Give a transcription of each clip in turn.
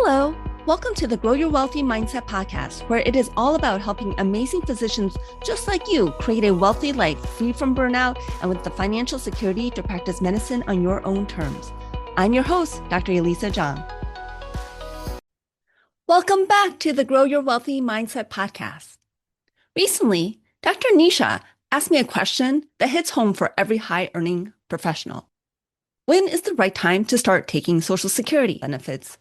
Hello, welcome to the Grow Your Wealthy Mindset podcast, where it is all about helping amazing physicians just like you create a wealthy life free from burnout and with the financial security to practice medicine on your own terms. I'm your host, Dr. Elisa Chiang. Welcome back to the Grow Your Wealthy Mindset podcast. Recently, Dr. Nisha asked me a question that hits home for every high-earning professional. When is the right time to start taking Social Security benefits?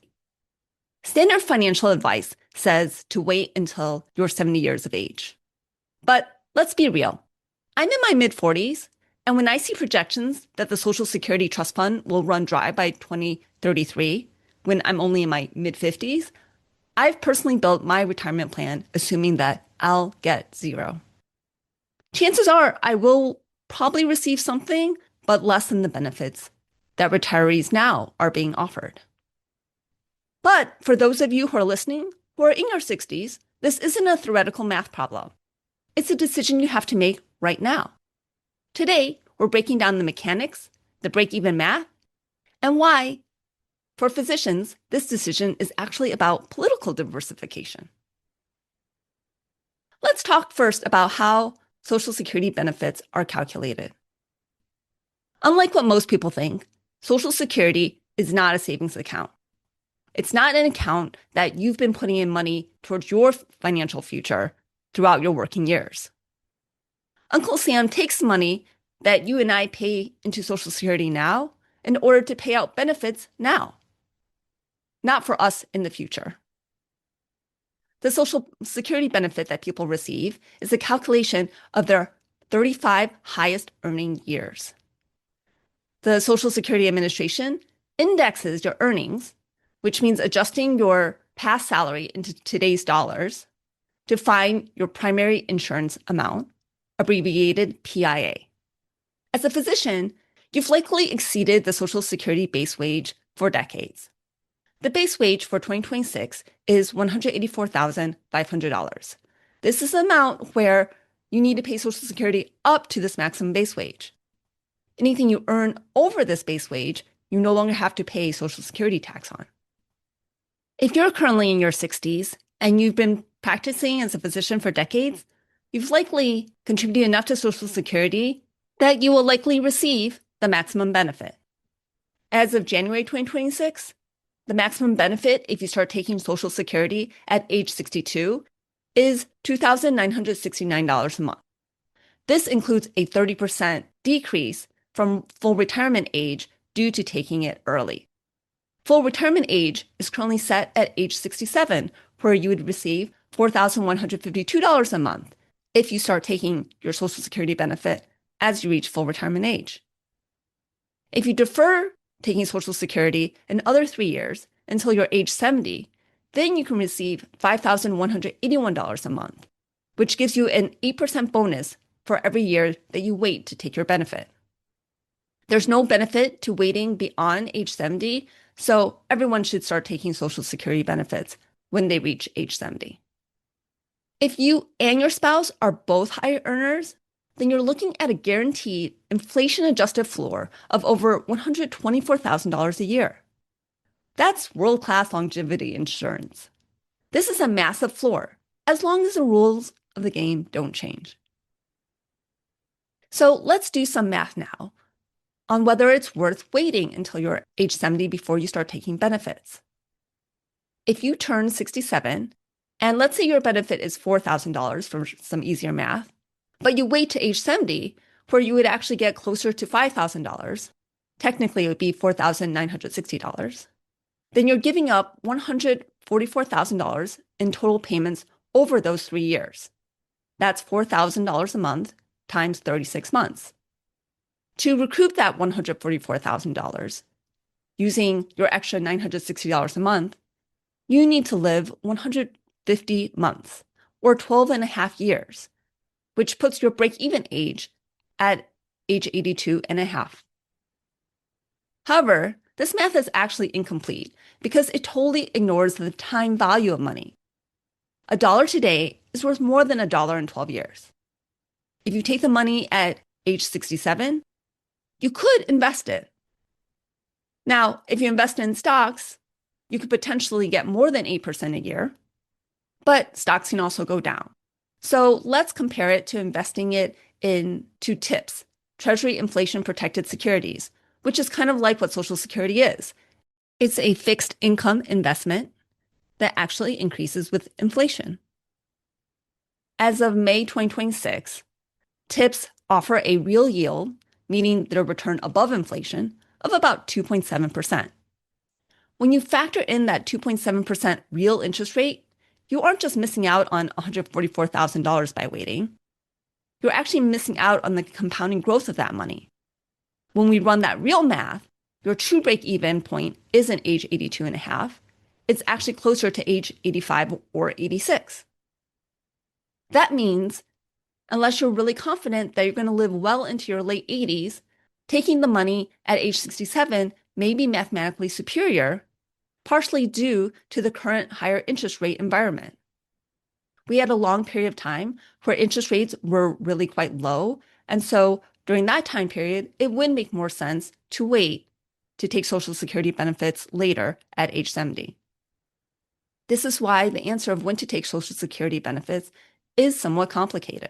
Standard financial advice says to wait until you're 70 years of age. But let's be real. I'm in my mid-40s, and when I see projections that the Social Security Trust Fund will run dry by 2033, when I'm only in my mid-50s, I've personally built my retirement plan assuming that I'll get zero. Chances are I will probably receive something, but less than the benefits that retirees now are being offered. But for those of you who are listening, who are in your 60s, this isn't a theoretical math problem. It's a decision you have to make right now. Today, we're breaking down the mechanics, the break-even math, and why, for physicians, this decision is actually about political diversification. Let's talk first about how Social Security benefits are calculated. Unlike what most people think, Social Security is not a savings account. It's not an account that you've been putting in money towards your financial future throughout your working years. Uncle Sam takes money that you and I pay into Social Security now in order to pay out benefits now, not for us in the future. The Social Security benefit that people receive is a calculation of their 35 highest earning years. The Social Security Administration indexes your earnings, which means adjusting your past salary into today's dollars to find your primary insurance amount, abbreviated PIA. As a physician, you've likely exceeded the Social Security base wage for decades. The base wage for 2026 is $184,500. This is the amount where you need to pay Social Security up to this maximum base wage. Anything you earn over this base wage, you no longer have to pay Social Security tax on. If you're currently in your 60s and you've been practicing as a physician for decades, you've likely contributed enough to Social Security that you will likely receive the maximum benefit. As of January 2026, the maximum benefit if you start taking Social Security at age 62 is $2,969 a month. This includes a 30% decrease from full retirement age due to taking it early. Full retirement age is currently set at age 67, where you would receive $4,152 a month if you start taking your Social Security benefit as you reach full retirement age. If you defer taking Social Security another 3 years until you're age 70, then you can receive $5,181 a month, which gives you an 8% bonus for every year that you wait to take your benefit. There's no benefit to waiting beyond age 70, so everyone should start taking Social Security benefits when they reach age 70. If you and your spouse are both high earners, then you're looking at a guaranteed inflation-adjusted floor of over $124,000 a year. That's world-class longevity insurance. This is a massive floor, as long as the rules of the game don't change. So let's do some math now on whether it's worth waiting until you're age 70 before you start taking benefits. If you turn 67, and let's say your benefit is $4,000 for some easier math, but you wait to age 70, where you would actually get closer to $5,000, technically it would be $4,960, then you're giving up $144,000 in total payments over those 3 years. That's $4,000 a month times 36 months. To recoup that $144,000, using your extra $960 a month, you need to live 150 months, or 12 and a half years, which puts your break-even age at age 82 and a half. However, this math is actually incomplete because it totally ignores the time value of money. $1 today is worth more than $1 in 12 years. If you take the money at age 67, you could invest it. Now, if you invest in stocks, you could potentially get more than 8% a year, but stocks can also go down. So let's compare it to investing it into TIPS, Treasury Inflation Protected Securities, which is kind of like what Social Security is. It's a fixed income investment that actually increases with inflation. As of May 2026, TIPS offer a real yield, meaning their return above inflation, of about 2.7%. When you factor in that 2.7% real interest rate, you aren't just missing out on $144,000 by waiting. You're actually missing out on the compounding growth of that money. When we run that real math, your true break-even point isn't age 82 and a half. It's actually closer to age 85 or 86. That means, unless you're really confident that you're going to live well into your late 80s, taking the money at age 67 may be mathematically superior, partially due to the current higher interest rate environment. We had a long period of time where interest rates were really quite low, and so during that time period, it would make more sense to wait to take Social Security benefits later at age 70. This is why the answer of when to take Social Security benefits is somewhat complicated.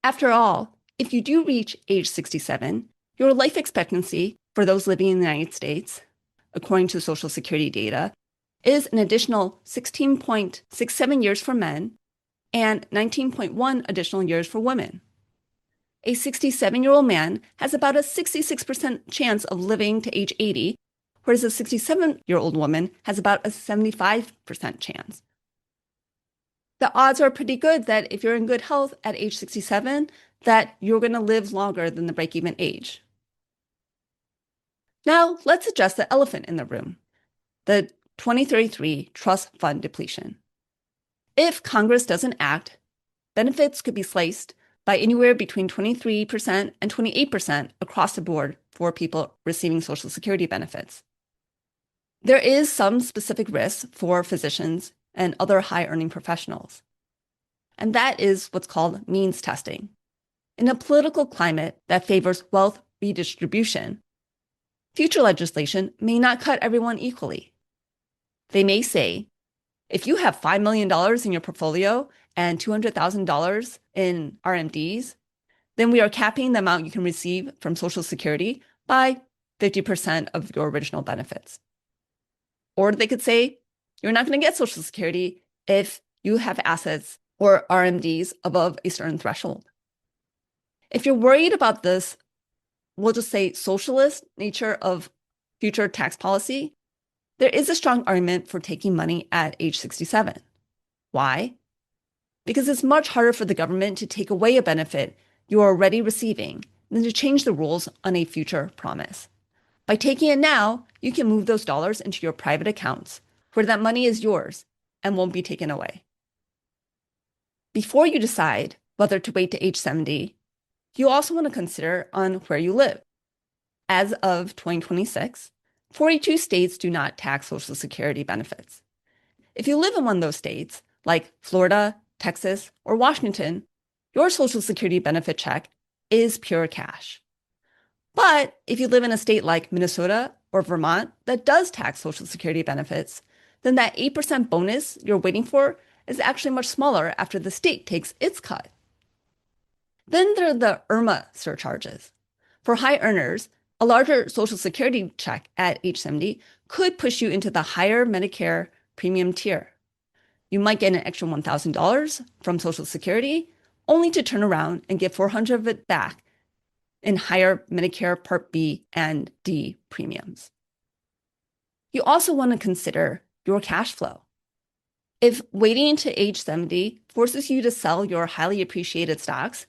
After all, if you do reach age 67, your life expectancy for those living in the United States, according to Social Security data, is an additional 16.67 years for men and 19.1 additional years for women. A 67-year-old man has about a 66% chance of living to age 80, whereas a 67-year-old woman has about a 75% chance. The odds are pretty good that if you're in good health at age 67, that you're going to live longer than the break-even age. Now, let's address the elephant in the room, the 2033 trust fund depletion. If Congress doesn't act, benefits could be sliced by anywhere between 23% and 28% across the board for people receiving Social Security benefits. There is some specific risk for physicians and other high-earning professionals, and that is what's called means testing. In a political climate that favors wealth redistribution, future legislation may not cut everyone equally. They may say, if you have $5 million in your portfolio and $200,000 in RMDs, then we are capping the amount you can receive from Social Security by 50% of your original benefits. Or they could say, you're not going to get Social Security if you have assets or RMDs above a certain threshold. If you're worried about this, we'll just say socialist nature of future tax policy, there is a strong argument for taking money at age 67. Why? Because it's much harder for the government to take away a benefit you are already receiving than to change the rules on a future promise. By taking it now, you can move those dollars into your private accounts, where that money is yours and won't be taken away. Before you decide whether to wait to age 70, you also want to consider on where you live. As of 2026, 42 states do not tax Social Security benefits. If you live in one of those states, like Florida, Texas, or Washington, your Social Security benefit check is pure cash. But if you live in a state like Minnesota or Vermont that does tax Social Security benefits, then that 8% bonus you're waiting for is actually much smaller after the state takes its cut. Then there are the IRMA surcharges. For high earners, a larger Social Security check at age 70 could push you into the higher Medicare premium tier. You might get an extra $1,000 from Social Security, only to turn around and get $400 of it back in higher Medicare Part B and D premiums. You also want to consider your cash flow. If waiting to age 70 forces you to sell your highly appreciated stocks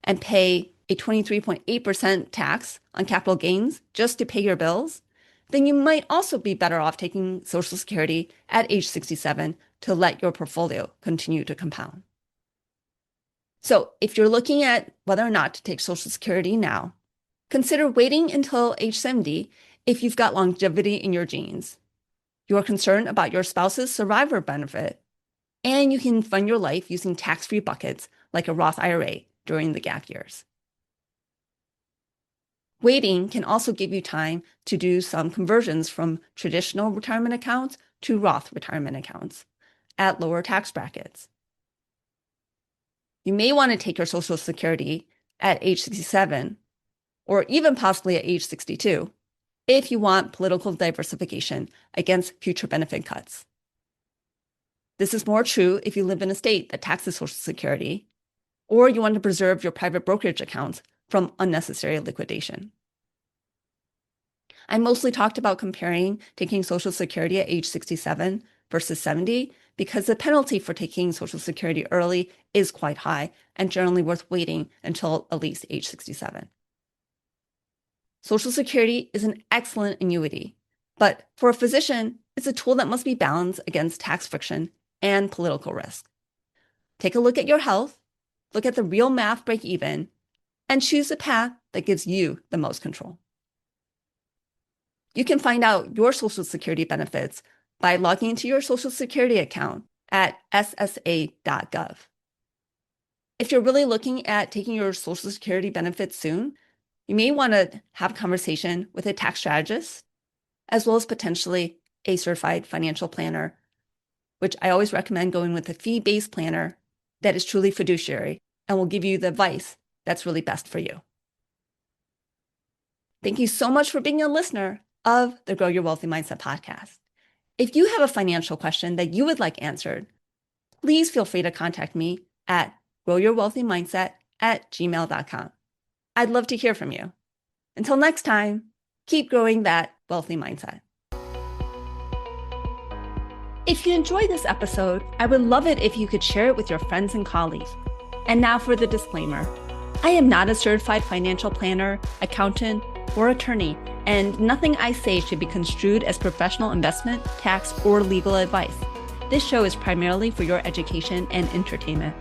and pay a 23.8% tax on capital gains just to pay your bills, then you might also be better off taking Social Security at age 67 to let your portfolio continue to compound. So if you're looking at whether or not to take Social Security now, consider waiting until age 70 if you've got longevity in your genes, you're concerned about your spouse's survivor benefit, and you can fund your life using tax-free buckets like a Roth IRA during the gap years. Waiting can also give you time to do some conversions from traditional retirement accounts to Roth retirement accounts at lower tax brackets. You may want to take your Social Security at age 67 or even possibly at age 62 if you want political diversification against future benefit cuts. This is more true if you live in a state that taxes Social Security, or you want to preserve your private brokerage accounts from unnecessary liquidation. I mostly talked about comparing taking Social Security at age 67 versus 70 because the penalty for taking Social Security early is quite high and generally worth waiting until at least age 67. Social Security is an excellent annuity, but for a physician, it's a tool that must be balanced against tax friction and political risk. Take a look at your health, look at the real math break even, and choose a path that gives you the most control. You can find out your Social Security benefits by logging into your Social Security account at SSA.gov. If you're really looking at taking your Social Security benefits soon, you may want to have a conversation with a tax strategist, as well as potentially a certified financial planner, which I always recommend going with a fee-based planner that is truly fiduciary and will give you the advice that's really best for you. Thank you so much for being a listener of the Grow Your Wealthy Mindset podcast. If you have a financial question that you would like answered, please feel free to contact me at growyourwealthymindset@gmail.com. I'd love to hear from you. Until next time, keep growing that wealthy mindset. If you enjoyed this episode, I would love it if you could share it with your friends and colleagues. And now for the disclaimer. I am not a certified financial planner, accountant, or attorney, and nothing I say should be construed as professional investment, tax, or legal advice. This show is primarily for your education and entertainment.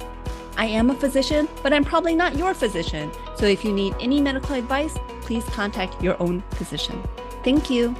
I am a physician, but I'm probably not your physician. So if you need any medical advice, please contact your own physician. Thank you.